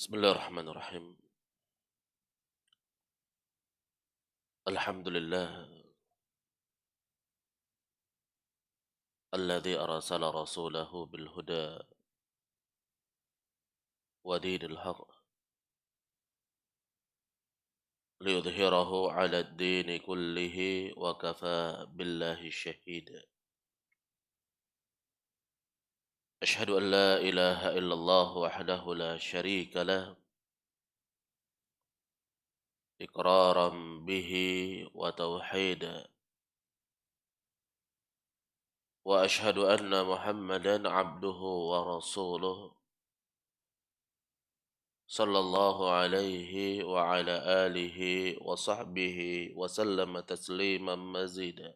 Bismillahirrahmanirrahim. Alhamdulillah alladzi arsala rasulahu bil huda wa dinil haqq liyudhhirahu 'ala ad-dini kullihi wa kafa billahi shahida. Ashhadu an la ilaha illallah wahdahu la syarika lah iqraran bihi wa tauhida wa ashhadu anna Muhammadan 'abduhu wa rasuluhu sallallahu alaihi wa ala alihi wa sahbihi wa sallama tasliman mazida.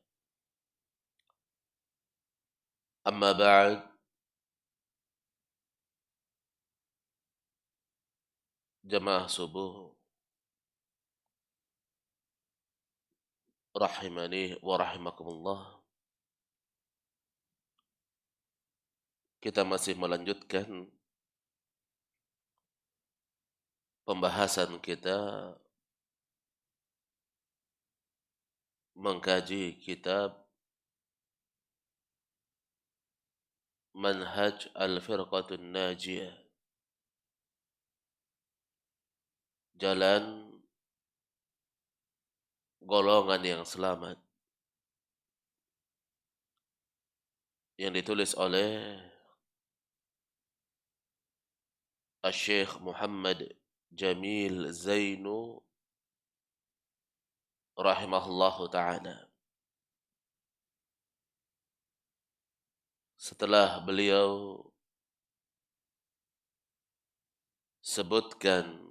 Amma ba'd, jamaah subuh rahimani wa rahimakumullah. Kita masih melanjutkan pembahasan kita mengkaji kitab Manhaj Al-Firqatun Najiyah, jalan golongan yang selamat, yang ditulis oleh Syekh Muhammad Jamil Zainu rahimahullahu ta'ala. Setelah beliau sebutkan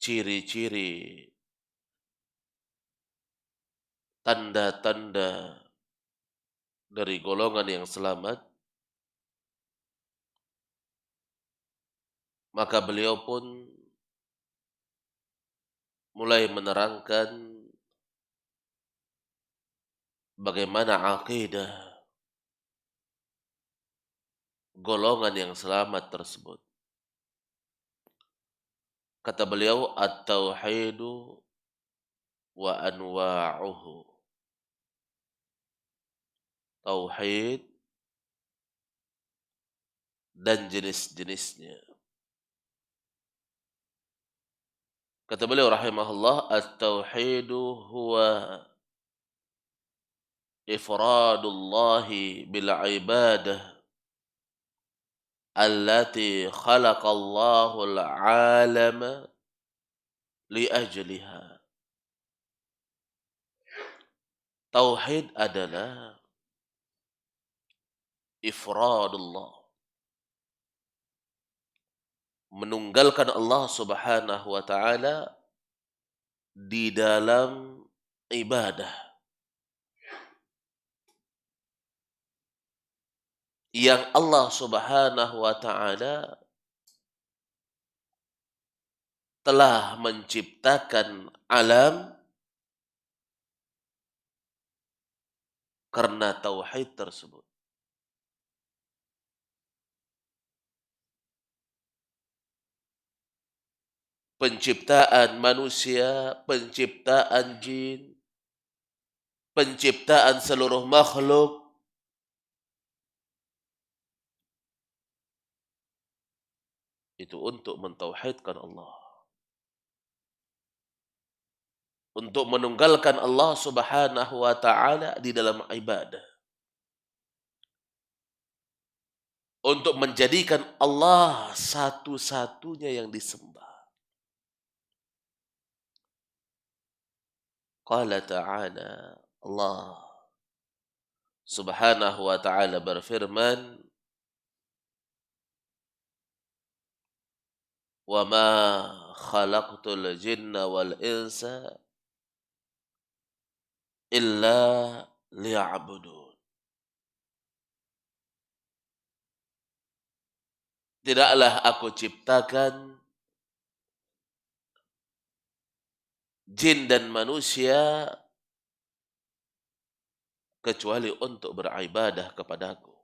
ciri-ciri, tanda-tanda dari golongan yang selamat, maka beliau pun mulai menerangkan bagaimana akidah golongan yang selamat tersebut. Kata beliau, at-tauhidu wa anwa'uhu. Tauhid dan jenis-jenisnya. Kata beliau rahimahullah, at-tauhidu huwa ifradullahi bil ibadah allati khalaqallahu al-'alama li ajliha. Tauhid adalah ifradullah, menunggalkan Allah Subhanahu wa taala di dalam ibadah yang Allah Subhanahu wa taala telah menciptakan alam karena tauhid tersebut. Penciptaan manusia, penciptaan jin, penciptaan seluruh makhluk itu untuk mentauhidkan Allah, untuk menunggalkan Allah Subhanahu wa taala di dalam ibadah, untuk menjadikan Allah satu-satunya yang disembah. Qala ta'ala, Allah Subhanahu wa ta'ala berfirman, "Wa ma khalaqtul jinna wal insa illa liya'budun." Tidaklah aku ciptakan jin dan manusia kecuali untuk beribadah kepadaku.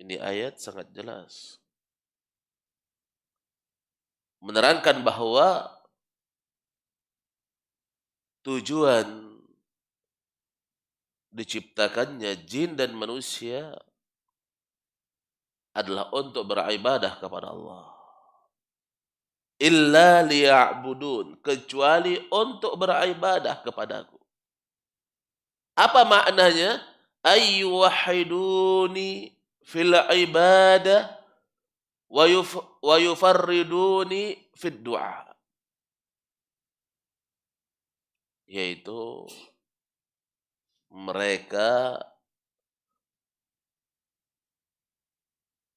Ini ayat sangat jelas menerangkan bahwa tujuan diciptakannya jin dan manusia adalah untuk beribadah kepada Allah. Illa liya'budun, kecuali untuk beribadah kepadaku. Apa maknanya? Ayyuwahiduni fil ibadah wa yufarriduni fid du'a. Yaitu mereka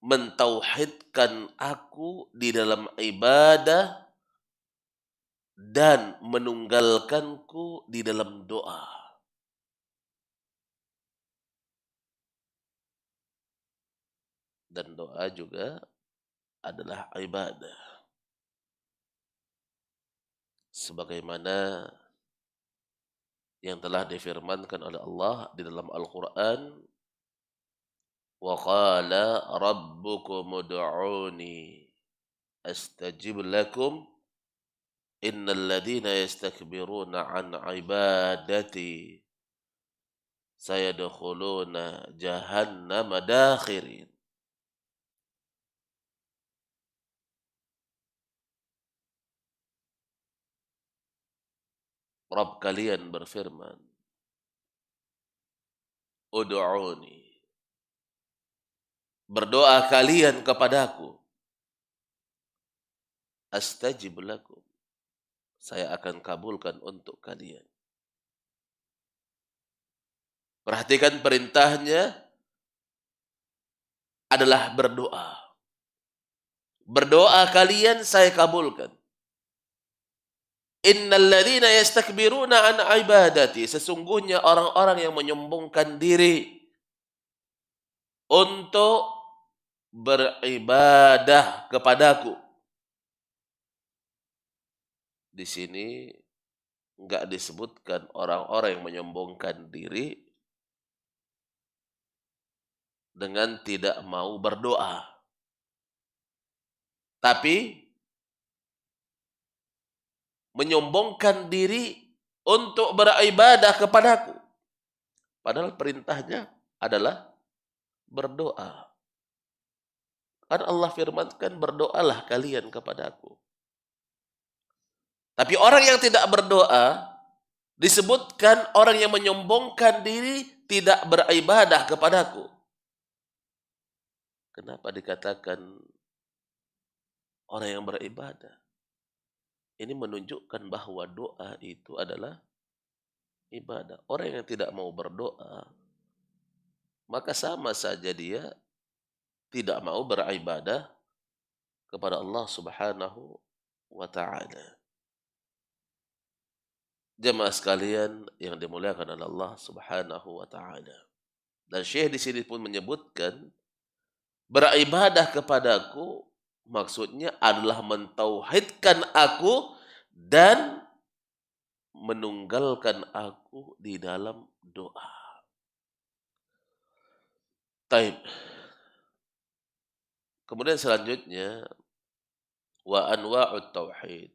mentauhidkan aku di dalam ibadah dan menunggalkanku di dalam doa. Dan doa juga adalah ibadah. Sebagaimana yang telah difirmankan oleh Allah di dalam Al-Quran, wa qala rabbukum ud'uni astajib lakum innal ladhina yastakbiruna an ibadati sayadkhuluna jahannama dakhirin. Rabb kalian berfirman, ud'uni, berdoa kalian kepadaku, astajib lakum, saya akan kabulkan untuk kalian. Perhatikan perintahnya adalah berdoa. Berdoa kalian saya kabulkan. Innal ladzina yastakbiruna an ibadati, sesungguhnya orang-orang yang menyombongkan diri untuk beribadah kepadaku. Di sini enggak disebutkan orang-orang yang menyombongkan diri dengan tidak mau berdoa. Tapi menyombongkan diri untuk beribadah kepadaku. Padahal perintahnya adalah berdoa. Kan Allah firmankan, berdoalah kalian kepadaku. Tapi orang yang tidak berdoa, disebutkan orang yang menyombongkan diri tidak beribadah kepadaku. Kenapa dikatakan orang yang beribadah? Ini menunjukkan bahwa doa itu adalah ibadah. Orang yang tidak mau berdoa, maka sama saja dia tidak mau beribadah kepada Allah Subhanahu wa taala. Jemaah sekalian yang dimuliakan oleh Allah Subhanahu wa taala. Dan Syekh di sini pun menyebutkan beribadah kepadaku maksudnya adalah mentauhidkan aku dan menunggalkan aku di dalam doa. Taib. Kemudian selanjutnya wa anwa'ut tauhid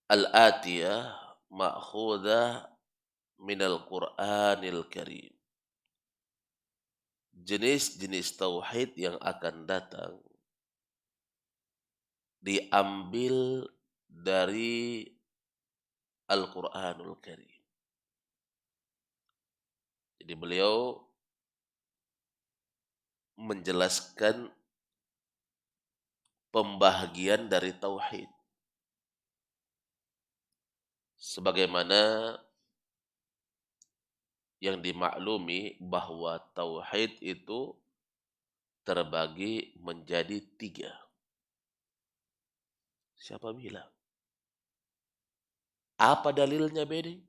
al-atiyah ma'khudah minal Qur'anil Karim. Jenis-jenis tauhid yang akan datang diambil dari Al-Qur'anul Karim. Jadi beliau menjelaskan pembahagian dari tauhid. Sebagaimana yang dimaklumi bahwa tauhid itu terbagi menjadi 3. Siapa bilang? Apa dalilnya, Bedi?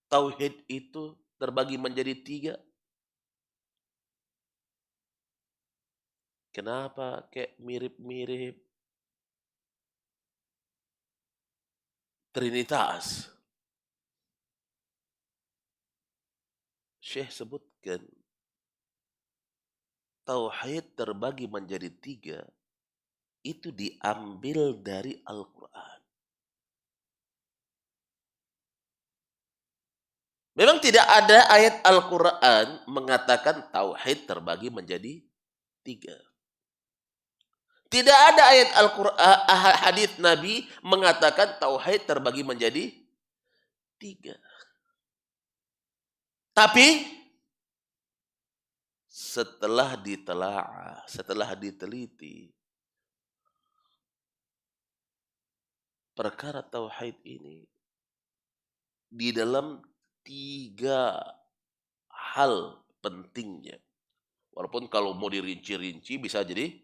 Tauhid itu terbagi menjadi 3. Kenapa kayak mirip-mirip Trinitas? Syekh sebutkan tauhid terbagi menjadi tiga, itu diambil dari Al-Quran. Memang tidak ada ayat Al-Quran mengatakan tauhid terbagi menjadi tiga. Tidak ada ayat Al-Quran, hadis Nabi mengatakan tauhid terbagi menjadi tiga. Tapi setelah ditelaah, setelah diteliti, perkara tauhid ini di dalam tiga hal pentingnya. Walaupun kalau mau dirinci-rinci bisa jadi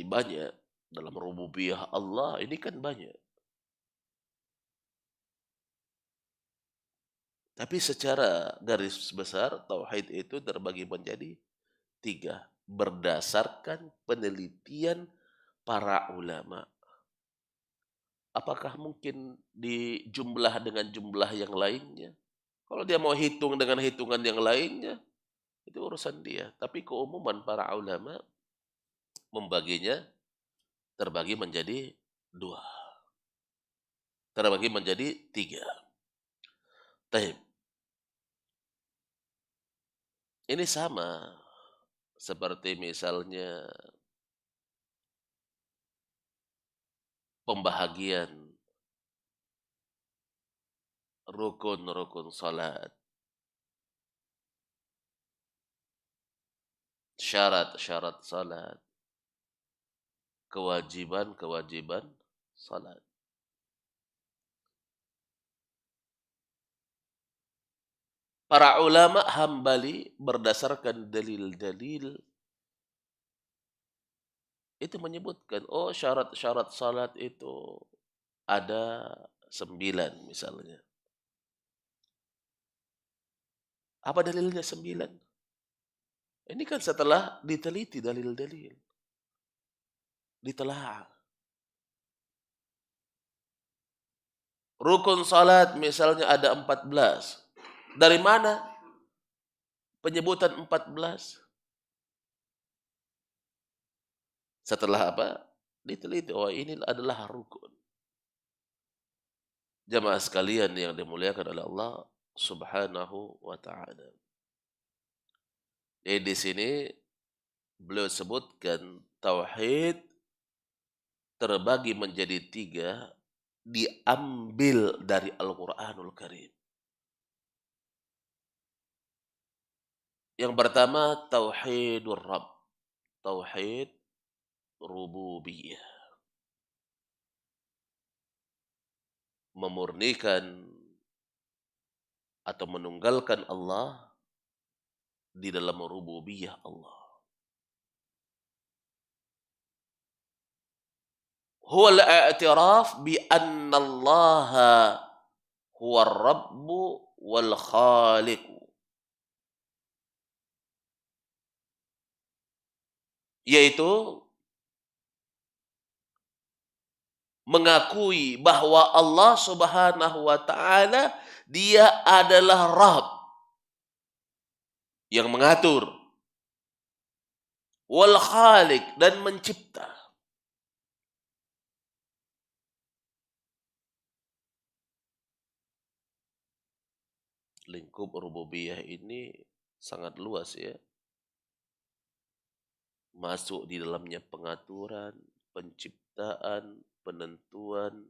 banyak. Dalam rububiyah Allah ini kan banyak. Tapi secara garis besar tauhid itu terbagi menjadi tiga. Berdasarkan penelitian para ulama. Apakah mungkin dijumlah dengan jumlah yang lainnya? Kalau dia mau hitung dengan hitungan yang lainnya, itu urusan dia. Tapi keumuman para ulama membaginya terbagi menjadi dua. Terbagi menjadi tiga. Taib. Ini sama seperti misalnya pembahagian rukun-rukun salat, syarat-syarat salat, kewajiban-kewajiban salat. Para ulama Hambali berdasarkan dalil-dalil itu menyebutkan, oh syarat-syarat salat itu ada 9 misalnya. Apa dalilnya 9? Ini kan setelah diteliti dalil-dalil, ditelaah. Rukun salat misalnya ada 14. Dari mana penyebutan 14? Setelah apa? Diteliti, oh ini adalah rukun. Jamaah sekalian yang dimuliakan oleh Allah Subhanahu wa taala. Di sini beliau sebutkan tauhid terbagi menjadi tiga, diambil dari Al-Quranul Karim. Yang pertama tauhidur Rabb, tauhid rububiyah, memurnikan atau menunggalkan Allah di dalam rububiyah Allah. Huwa al-i'tiraf bi anna Allah huwa ar-rabb wal khaliq. Yaitu mengakui bahwa Allah Subhanahu wa taala dia adalah Rabb yang mengatur, wal khaliq dan mencipta. Lingkup rububiyah ini sangat luas ya. Masuk di dalamnya pengaturan, penciptaan, penentuan,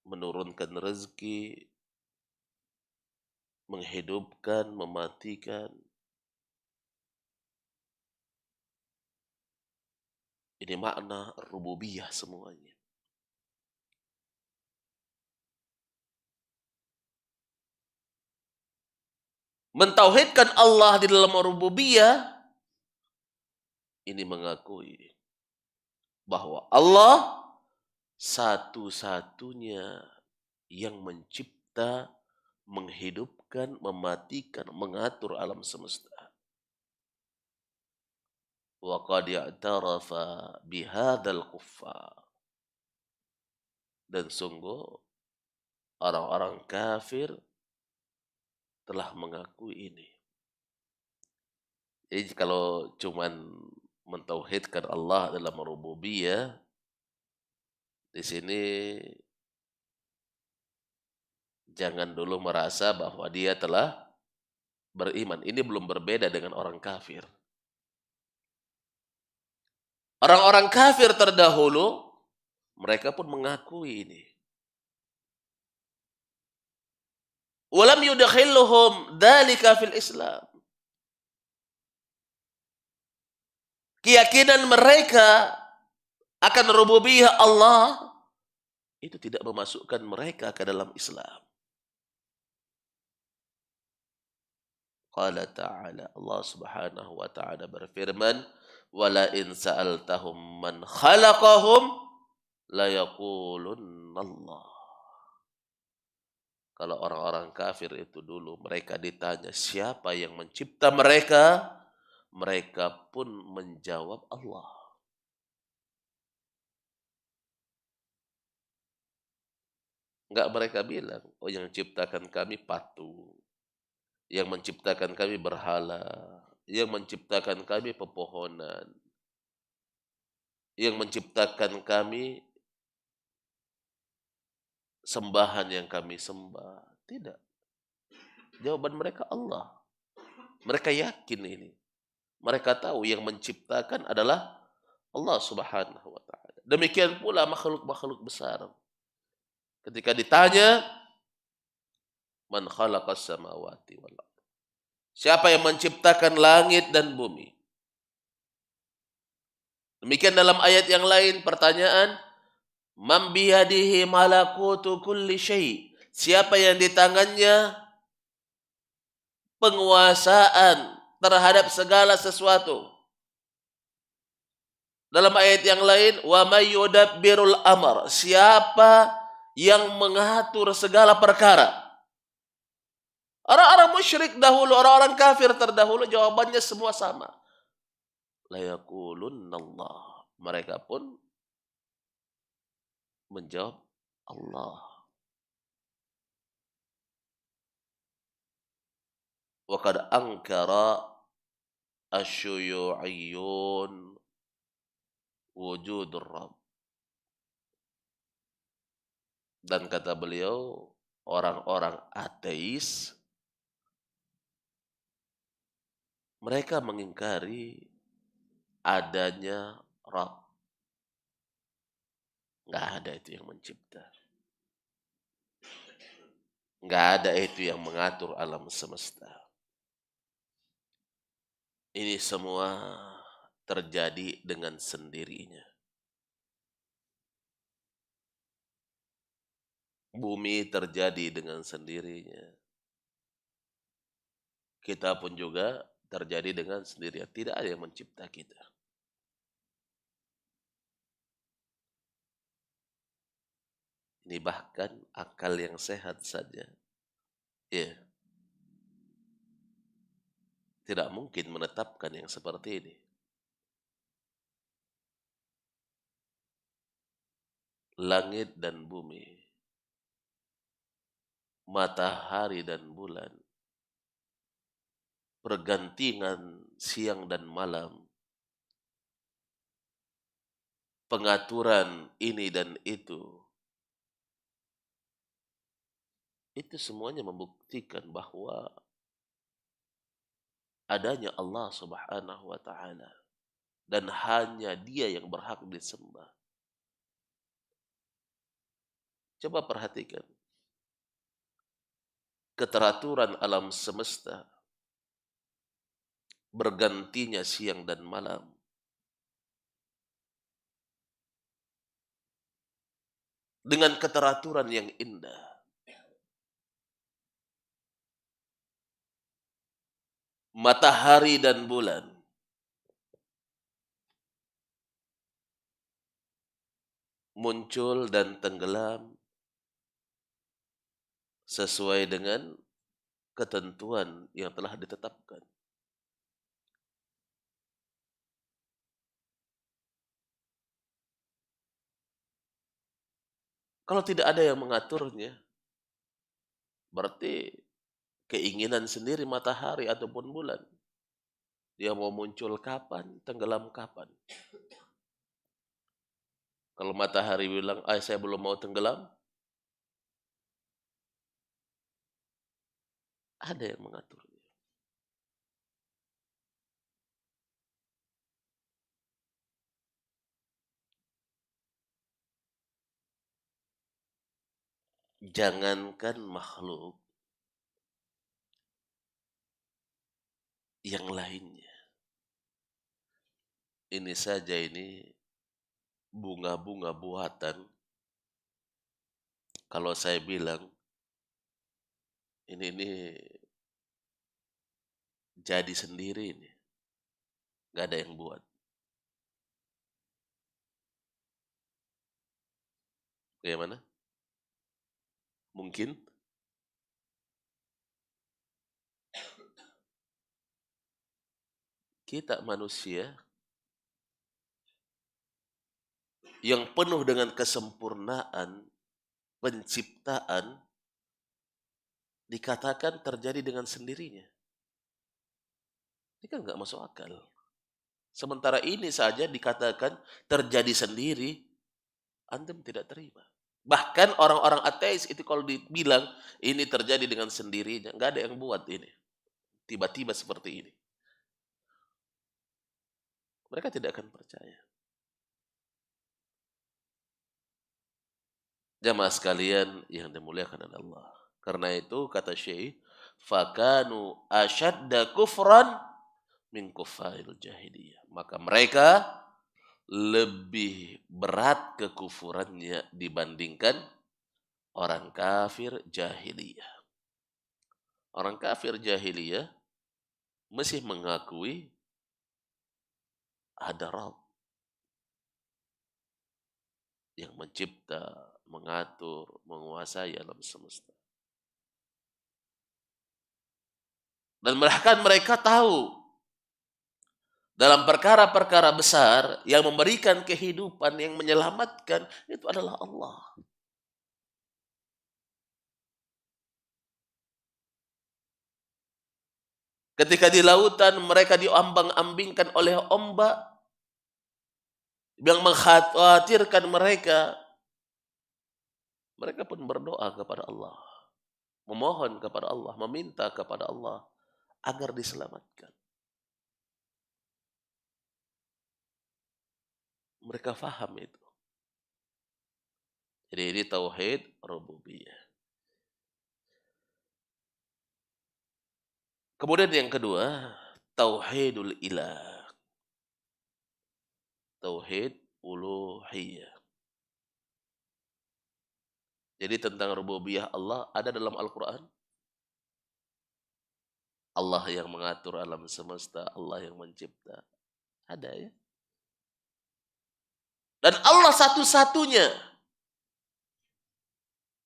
menurunkan rezeki, menghidupkan, mematikan. Ini makna rububiyah semuanya. Mentauhidkan Allah di dalam rububiyah, ini mengakui bahwa Allah satu-satunya yang mencipta, menghidupkan, mematikan, mengatur alam semesta. Wa qad i'tarafa bihadzal kuffar. Dan sungguh orang-orang kafir telah mengakui ini. Jadi kalau cuman mentauhidkan Allah dalam rububiyah, di sini jangan dulu merasa bahwa dia telah beriman. Ini belum berbeda dengan orang kafir. Orang-orang kafir terdahulu, mereka pun mengakui ini. Walam yudkhilhum dzalika fil Islam. Keyakinan mereka akan rububiyah Allah itu tidak memasukkan mereka ke dalam Islam. Qala ta'ala, Allah Subhanahu wa ta'ala berfirman, "Wala in sa'altahum man khalaqahum la yaqulunallah." Kalau orang-orang kafir itu dulu mereka ditanya siapa yang mencipta mereka, mereka pun menjawab Allah. Enggak mereka bilang, oh yang menciptakan kami patung, yang menciptakan kami berhala, yang menciptakan kami pepohonan, yang menciptakan kami sembahan yang kami sembah. Tidak. Jawaban mereka Allah. Mereka yakin ini. Mereka tahu yang menciptakan adalah Allah Subhanahu wa taala. Demikian pula makhluk-makhluk besar. Ketika ditanya, "Man khalaqas samawati wal ardh?" Siapa yang menciptakan langit dan bumi? Demikian dalam ayat yang lain pertanyaan, "Man biyadihi malakutu kulli syai'?" Siapa yang di tangannya penguasaan terhadap segala sesuatu? Dalam ayat yang lain, wa may yudabbirul amr, siapa yang mengatur segala perkara? Orang-orang musyrik dahulu, orang-orang kafir terdahulu jawabannya semua sama. La yaqulunallah. Mereka pun menjawab Allah. Wa qad ankara asyuyu'iyun wujudur Rabb. Dan kata beliau, orang-orang ateis mereka mengingkari adanya Rabb. Nggak ada itu yang mencipta. Nggak ada itu yang mengatur alam semesta. Ini semua terjadi dengan sendirinya. Bumi terjadi dengan sendirinya. Kita pun juga terjadi dengan sendirinya. Tidak ada yang mencipta kita. Ini bahkan akal yang sehat saja. Ya, tidak mungkin menetapkan yang seperti ini. Langit dan bumi, matahari dan bulan, pergantian siang dan malam, pengaturan ini dan itu semuanya membuktikan bahwa adanya Allah Subhanahu wa taala dan hanya Dia yang berhak disembah. Coba perhatikan keteraturan alam semesta, bergantinya siang dan malam, dengan keteraturan yang indah. Matahari dan bulan muncul dan tenggelam sesuai dengan ketentuan yang telah ditetapkan. Kalau tidak ada yang mengaturnya, berarti keinginan sendiri matahari ataupun bulan. Dia mau muncul kapan, tenggelam kapan. Kalau matahari bilang, saya belum mau tenggelam, ada yang mengatur. Jangankan makhluk yang lainnya. Ini saja ini bunga-bunga buatan. Kalau saya bilang ini jadi sendiri ini, nggak ada yang buat. Bagaimana? Mungkin kita manusia yang penuh dengan kesempurnaan penciptaan dikatakan terjadi dengan sendirinya. Ini kan nggak masuk akal. Sementara ini saja dikatakan terjadi sendiri, antum tidak terima. Bahkan orang-orang ateis itu kalau dibilang ini terjadi dengan sendirinya, nggak ada yang buat ini. Tiba-tiba seperti ini. Mereka tidak akan percaya. Jamaah sekalian yang dimuliakan oleh Allah. Karena itu kata Syekh, fakanu asyadda kufran min kufaril jahiliyah. Maka mereka lebih berat kekufurannya dibandingkan orang kafir jahiliyah. Orang kafir jahiliyah masih mengakui ada Rabb yang mencipta, mengatur, menguasai alam semesta. Dan bahkan mereka tahu dalam perkara-perkara besar yang memberikan kehidupan, yang menyelamatkan, itu adalah Allah. Ketika di lautan mereka diombang-ambingkan oleh ombak yang mengkhawatirkan mereka, mereka pun berdoa kepada Allah, memohon kepada Allah, meminta kepada Allah agar diselamatkan. Mereka faham itu. Jadi ini tauhid rububiyah. Kemudian yang kedua, tauhidul ilah. Tauhid uluhiyah. Jadi tentang rububiyah Allah ada dalam Al-Quran. Allah yang mengatur alam semesta, Allah yang mencipta. Ada ya. Dan Allah satu-satunya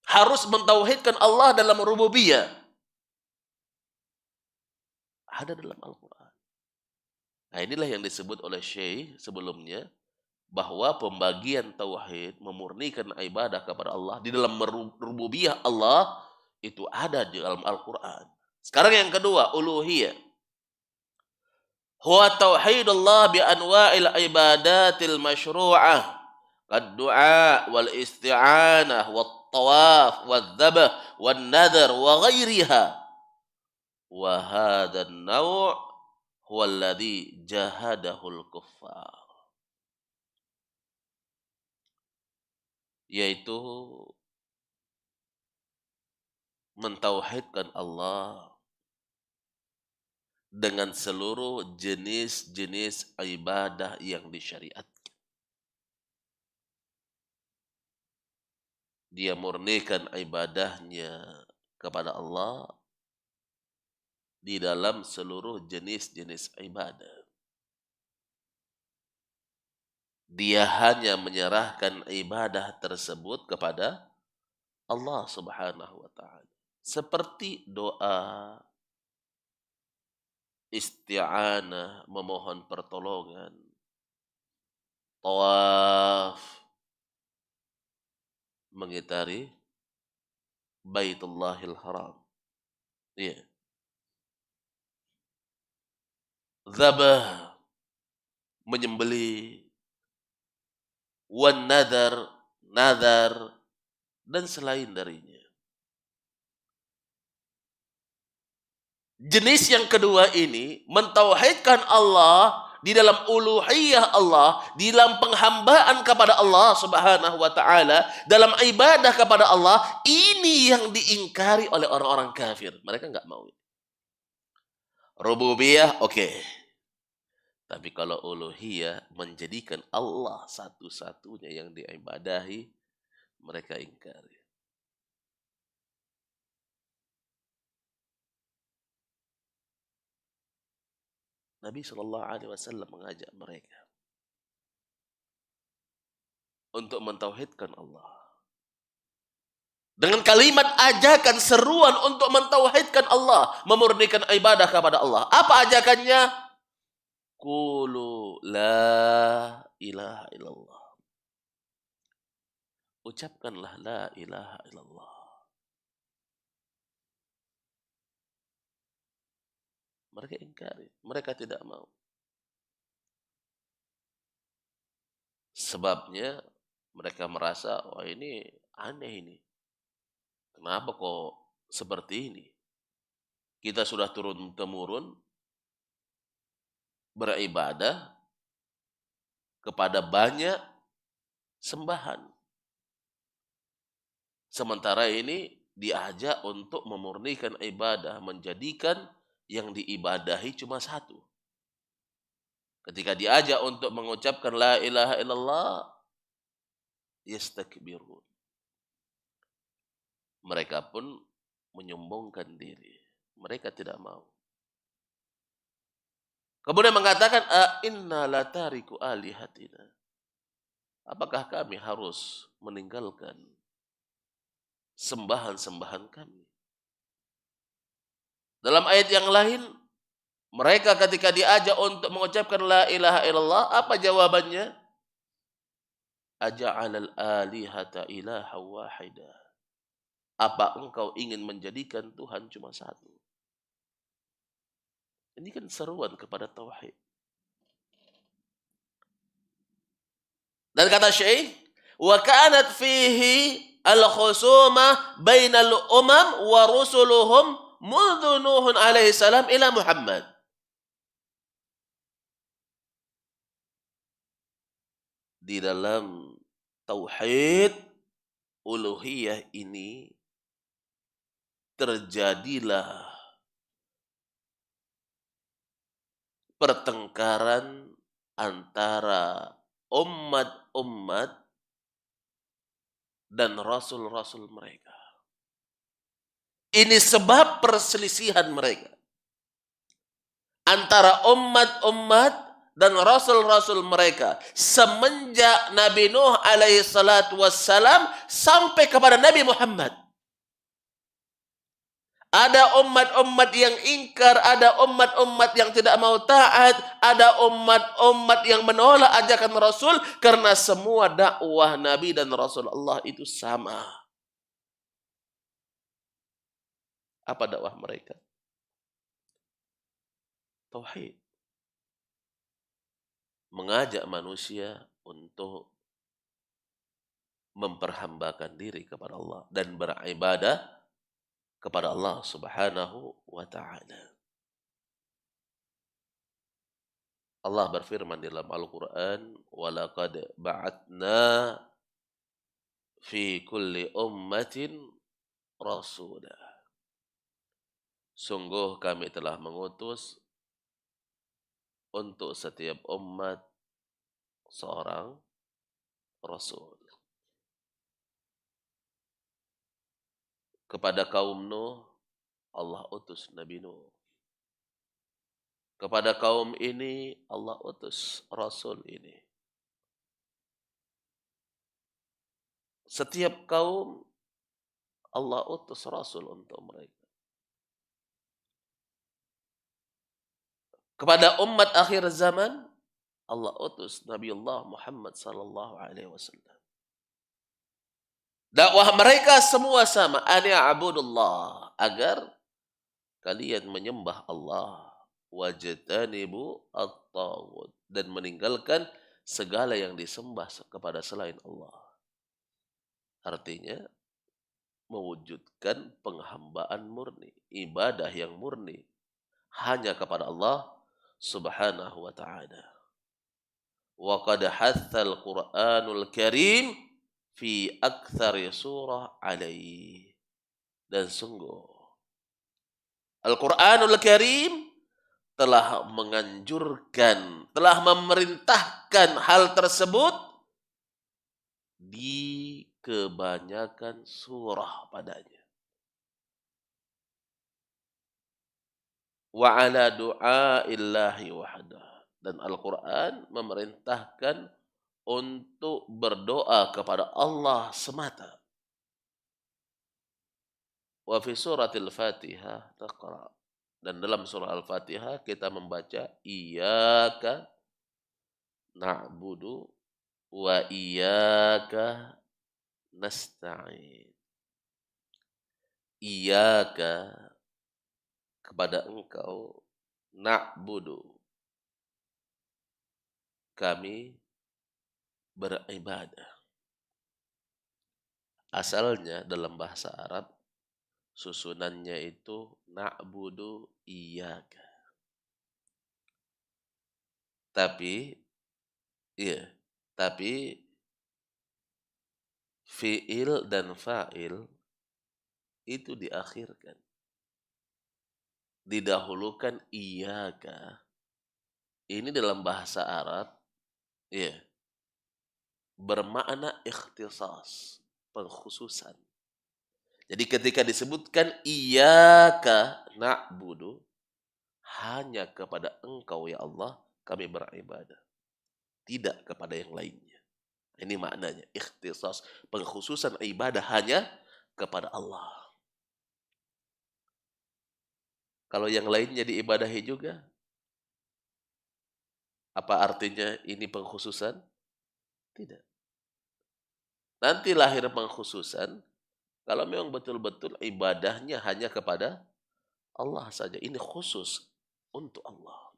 harus mentauhidkan Allah dalam rububiyah. Ada dalam Al-Quran. Nah inilah yang disebut oleh Syekh sebelumnya, bahwa pembagian tauhid, memurnikan ibadah kepada Allah di dalam rububiyah Allah itu ada di dalam Al-Quran. Sekarang yang kedua, uluhiyah. Huwa tauhidullah bi anwa'il ibadatil masyru'ah qad-du'a wal isti'anah wat tawaf wal dzabh wan nadhr wa ghairiha. Wa hadha an-naw' huwa alladhi jahadahul kuffar. Yaitu mentauhidkan Allah dengan seluruh jenis-jenis ibadah yang disyariatkan. Dia murnikan ibadahnya kepada Allah di dalam seluruh jenis-jenis ibadah. Dia hanya menyerahkan ibadah tersebut kepada Allah Subhanahu wa taala. Seperti doa, isti'anah, memohon pertolongan, tawaf, mengitari Baitullahil Haram. Iya. dzabah, menyembelih, wan nadar, nadar, dan selain darinya. Jenis yang kedua ini mentauhidkan Allah di dalam uluhiyah Allah, di dalam penghambaan kepada Allah Subhanahu wa taala, dalam ibadah kepada Allah, ini yang diingkari oleh orang-orang kafir. Mereka enggak mau. Rububiyah oke. Tapi kalau uluhiyah, menjadikan Allah satu-satunya yang diibadahi, mereka ingkari. Nabi SAW mengajak mereka untuk mentauhidkan Allah. Dengan kalimat ajakan, seruan untuk mentauhidkan Allah, memurnikan ibadah kepada Allah. Apa ajakannya? Qulu la ilaha illallah. Ucapkanlah la ilaha illallah. Mereka ingkari, mereka tidak mau. Sebabnya mereka merasa, wah ini aneh ini. Kenapa kok seperti ini? Kita sudah turun-temurun beribadah kepada banyak sembahan. Sementara ini diajak untuk memurnikan ibadah, menjadikan yang diibadahi cuma satu. Ketika diajak untuk mengucapkan la ilaha illallah, yastakbirun. Mereka pun menyombongkan diri. Mereka tidak mau. Kemudian mengatakan, inna latariku alihatina. Apakah kami harus meninggalkan sembahan-sembahan kami? Dalam ayat yang lain, mereka ketika diajak untuk mengucapkan la ilaha illallah, apa jawabannya? Aja'alal alihata ilaha wahida. Apa engkau ingin menjadikan Tuhan cuma satu? Ini kan seruan kepada tauhid. Dan kata Syekh, wa kanat fihi al-khusumah bainal umam wa rusuluhum mundu Nuhun alaihi salam ila Muhammad. Di dalam tauhid uluhiyah ini terjadilah pertengkaran antara umat-umat dan rasul-rasul mereka. Ini sebab perselisihan mereka antara umat-umat dan rasul-rasul mereka semenjak Nabi Nuh alaihi salatu wassalam sampai kepada Nabi Muhammad. Ada umat-umat yang ingkar, ada umat-umat yang tidak mau taat, ada umat-umat yang menolak ajakan Rasul karena semua dakwah Nabi dan Rasul Allah itu sama. Apa dakwah mereka? Tauhid. Mengajak manusia untuk memperhambakan diri kepada Allah dan beribadah kepada Allah Subhanahu wa taala. Allah berfirman dalam Al-Qur'an, "Wa laqad ba'atna fi kulli ummatin rasula." Sungguh kami telah mengutus untuk setiap umat seorang rasul. Kepada kaum Nuh, Allah utus Nabi Nuh. Kepada kaum ini, Allah utus Rasul ini. Setiap kaum, Allah utus Rasul untuk mereka. Kepada umat akhir zaman, Allah utus Nabi Allah Muhammad sallallahu alaihi wasallam. Dakwah mereka semua sama, ani a'budullah, agar kalian menyembah Allah wajtanibu at-taghut, dan meninggalkan segala yang disembah kepada selain Allah. Artinya mewujudkan penghambaan murni, ibadah yang murni hanya kepada Allah Subhanahu wa taala. Wa qad hathal Qur'anul Karim fi aktsari surah alaihi. Dan sungguh Al-Qur'anul Karim telah menganjurkan, telah memerintahkan hal tersebut di kebanyakan surah padanya. Wa ala du'aillahi wahdah. Dan Al-Quran memerintahkan untuk berdoa kepada Allah semata. Wa fi suratil Fatihah taqra. Dan dalam surah Al-Fatihah kita membaca iyyaka na'budu wa iyyaka nasta'in. Iyyaka, kepada engkau, na'budu, kami beribadah. Asalnya dalam bahasa Arab susunannya itu na'budu iyyaka. Tapi tapi fiil dan fa'il itu diakhirkan. Didahulukan iyyaka. Ini dalam bahasa Arab bermakna ikhtisas, pengkhususan. Jadi ketika disebutkan iyyaka na'budu, hanya kepada engkau ya Allah kami beribadah, tidak kepada yang lainnya. Ini maknanya ikhtisas, pengkhususan ibadah hanya kepada Allah. Kalau yang lainnya diibadahi juga, apa artinya ini pengkhususan? Tidak. Nanti lahir pengkhususan kalau memang betul-betul ibadahnya hanya kepada Allah saja. Ini khusus untuk Allah.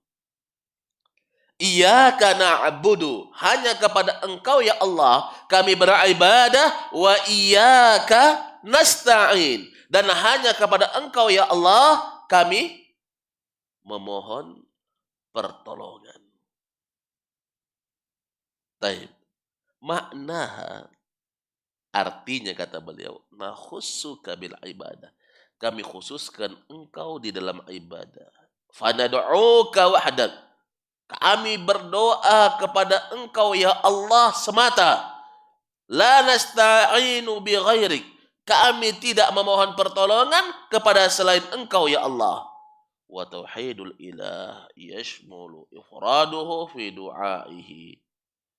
Iyyaka na'budu, hanya kepada engkau ya Allah kami beribadah, wa iyyaka nasta'in, dan hanya kepada engkau ya Allah kami memohon pertolongan. Baik. Maknaha, artinya kata beliau, nakhussuka bil ibadah. Kami khususkan engkau di dalam ibadah. Fanad'uka wahdak. Kami berdoa kepada engkau ya Allah semata. La nasta'inu bi ghairik. Kami tidak memohon pertolongan kepada selain engkau ya Allah. Wa tauhidul ilah yashmulu ifraduhu fi du'aihi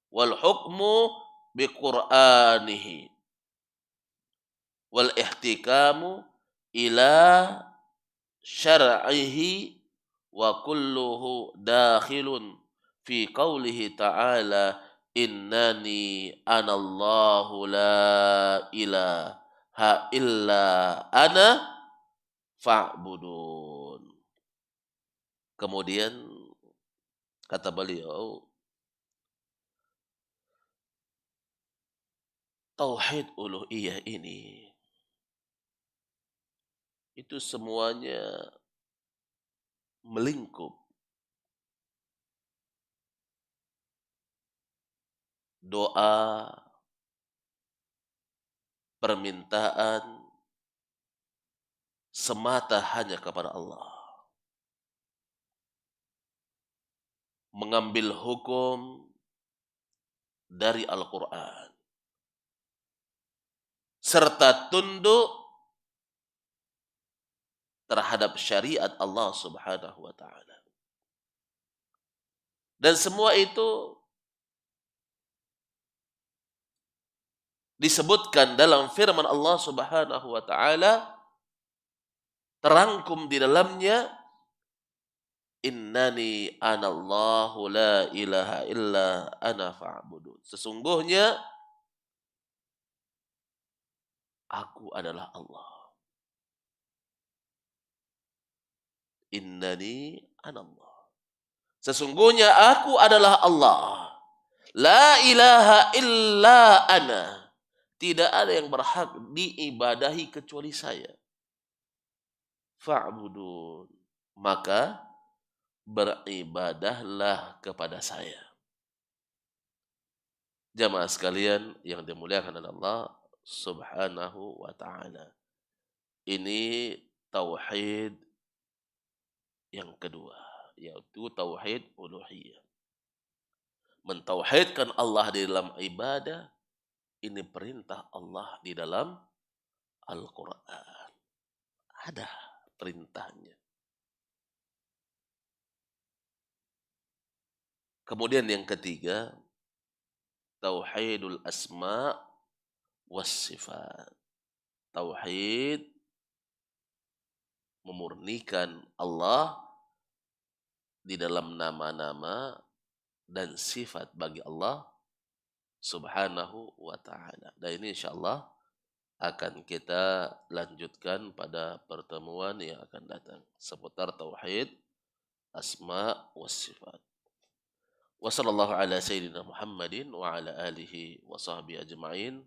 wal hukmu bi qur'anihi wal ihtikamu ila syar'ihi wa kulluhu dakhilun fi qawlihi ta'ala innani anallahu la ilaha illa ana fa'budun. Kemudian kata beliau, tauhid uluhiyah ini itu semuanya melingkup doa, permintaan semata hanya kepada Allah. Mengambil hukum dari Al-Quran. Serta tunduk terhadap syariat Allah Subhanahu wa ta'ala. Dan semua itu disebutkan dalam firman Allah Subhanahu wa ta'ala, terangkum di dalamnya, innani anallahu la ilaha illa ana fa'budun. Sesungguhnya aku adalah Allah. Innani anallah. Sesungguhnya aku adalah Allah. La ilaha illa ana. Tidak ada yang berhak diibadahi kecuali saya. Fa'budun. Maka beribadahlah kepada saya. Jamaah sekalian yang dimuliakan oleh Allah Subhanahu wa taala. Ini tauhid yang kedua, yaitu tauhid uluhiyah. Mentauhidkan Allah di dalam ibadah, ini perintah Allah di dalam Al-Quran. Ada perintahnya. Kemudian yang ketiga, tauhidul asma was sifat. Tauhid memurnikan Allah di dalam nama-nama dan sifat bagi Allah Subhanahu wa taala. Dan ini insyaallah akan kita lanjutkan pada pertemuan yang akan datang seputar tauhid asma was sifat. Wa sallallahu ala sayyidina Muhammadin wa ala alihi wa sahbihi ajma'in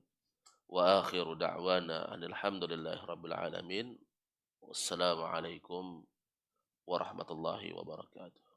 wa akhiru da'wana alhamdulillahi rabbil alamin. Wassalamu alaikum warahmatullahi wabarakatuh.